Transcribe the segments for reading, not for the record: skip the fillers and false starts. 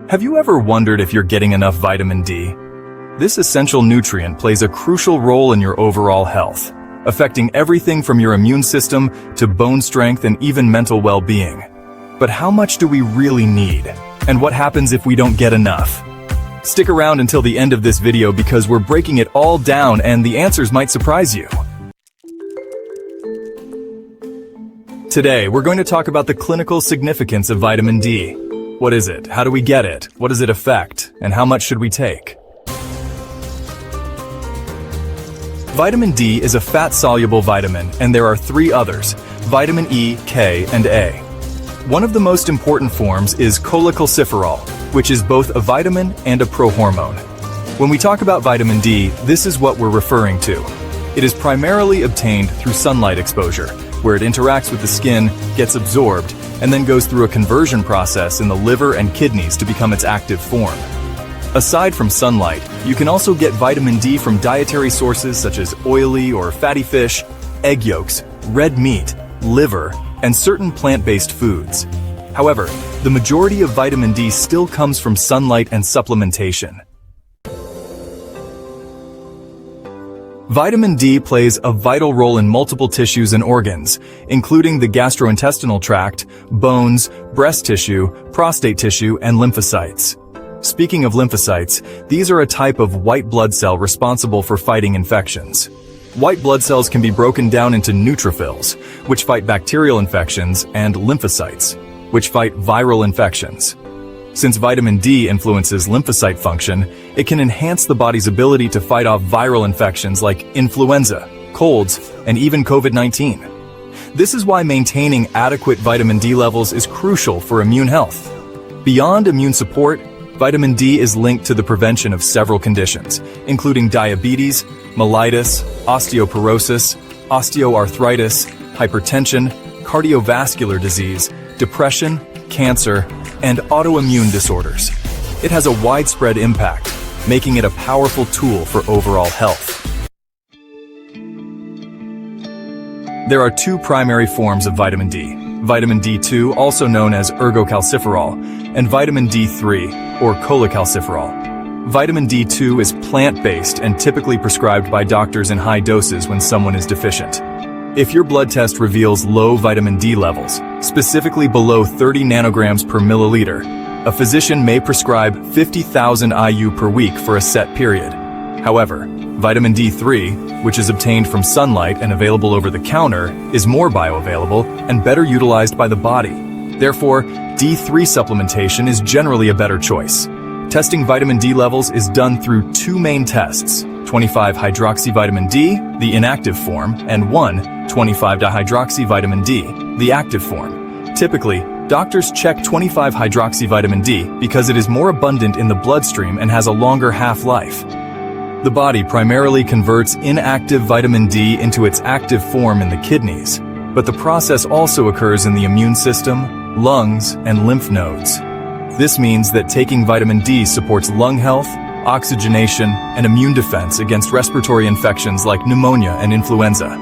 Have you ever wondered if you're getting enough vitamin D? This essential nutrient plays a crucial role in your overall health, affecting everything from your immune system to bone strength and even mental well-being. But how much do we really need? And what happens if we don't get enough? Stick around until the end of this video because we're breaking it all down and the answers might surprise you. Today, we're going to talk about the clinical significance of vitamin D. What is it? How do we get it? What does it affect? And how much should we take? Vitamin D is a fat-soluble vitamin, and there are three others: vitamin E, K, and A. One of the most important forms is cholecalciferol, which is both a vitamin and a prohormone. When we talk about vitamin D, this is what we're referring to. It is primarily obtained through sunlight exposure, where it interacts with the skin, gets absorbed, and then goes through a conversion process in the liver and kidneys to become its active form. Aside from sunlight, you can also get vitamin D from dietary sources such as oily or fatty fish, egg yolks, red meat, liver, and certain plant-based foods. However, the majority of vitamin D still comes from sunlight and supplementation. Vitamin D plays a vital role in multiple tissues and organs, including the gastrointestinal tract, bones, breast tissue, prostate tissue, and lymphocytes. Speaking of lymphocytes, these are a type of white blood cell responsible for fighting infections. White blood cells can be broken down into neutrophils, which fight bacterial infections, and lymphocytes, which fight viral infections. Since vitamin D influences lymphocyte function, it can enhance the body's ability to fight off viral infections like influenza, colds, and even COVID-19. This is why maintaining adequate vitamin D levels is crucial for immune health. Beyond immune support, vitamin D is linked to the prevention of several conditions, including diabetes, mellitus, osteoporosis, osteoarthritis, hypertension, cardiovascular disease, depression, cancer, and autoimmune disorders. It has a widespread impact, making it a powerful tool for overall health. There are two primary forms of vitamin D: vitamin D2, also known as ergocalciferol, and vitamin D3, or cholecalciferol. Vitamin D2 is plant-based and typically prescribed by doctors in high doses when someone is deficient. If your blood test reveals low vitamin D levels, specifically below 30 nanograms per milliliter, a physician may prescribe 50,000 IU per week for a set period. However, vitamin D3, which is obtained from sunlight and available over the counter, is more bioavailable and better utilized by the body. Therefore, D3 supplementation is generally a better choice. Testing vitamin D levels is done through two main tests: 25-hydroxyvitamin D, the inactive form, and 1,25-dihydroxyvitamin D, the active form. Typically, doctors check 25-hydroxyvitamin D because it is more abundant in the bloodstream and has a longer half-life. The body primarily converts inactive vitamin D into its active form in the kidneys, but the process also occurs in the immune system, lungs, and lymph nodes. This means that taking vitamin D supports lung health, oxygenation, and immune defense against respiratory infections like pneumonia and influenza.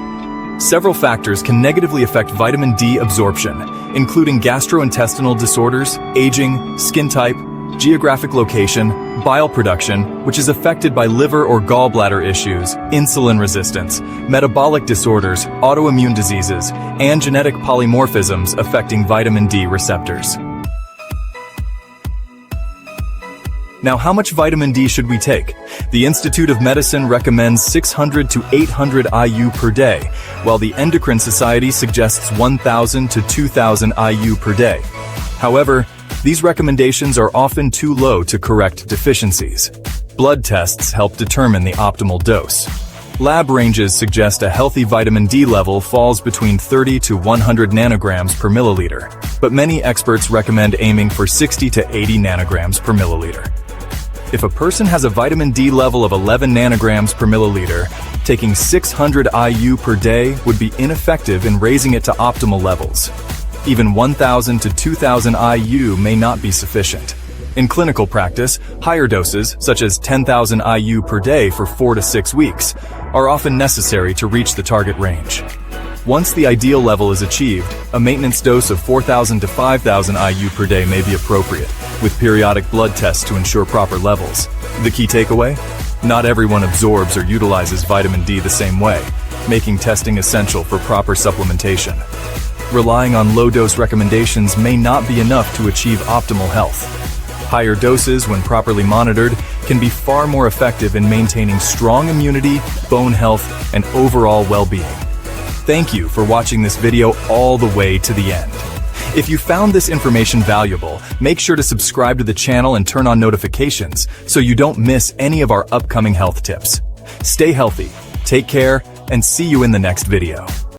Several factors can negatively affect vitamin D absorption, including gastrointestinal disorders, aging, skin type, geographic location, bile production, which is affected by liver or gallbladder issues, insulin resistance, metabolic disorders, autoimmune diseases, and genetic polymorphisms affecting vitamin D receptors. Now, how much vitamin D should we take? The Institute of Medicine recommends 600 to 800 IU per day, while the Endocrine Society suggests 1,000 to 2,000 IU per day. However, these recommendations are often too low to correct deficiencies. Blood tests help determine the optimal dose. Lab ranges suggest a healthy vitamin D level falls between 30 to 100 nanograms per milliliter, but many experts recommend aiming for 60 to 80 nanograms per milliliter. If a person has a vitamin D level of 11 nanograms per milliliter, taking 600 IU per day would be ineffective in raising it to optimal levels. Even 1,000 to 2,000 IU may not be sufficient. In clinical practice, higher doses, such as 10,000 IU per day for 4 to 6 weeks, are often necessary to reach the target range. Once the ideal level is achieved, a maintenance dose of 4,000 to 5,000 IU per day may be appropriate, with periodic blood tests to ensure proper levels. The key takeaway? Not everyone absorbs or utilizes vitamin D the same way, making testing essential for proper supplementation. Relying on low-dose recommendations may not be enough to achieve optimal health. Higher doses, when properly monitored, can be far more effective in maintaining strong immunity, bone health, and overall well-being. Thank you for watching this video all the way to the end. If you found this information valuable, make sure to subscribe to the channel and turn on notifications so you don't miss any of our upcoming health tips. Stay healthy, take care, and see you in the next video.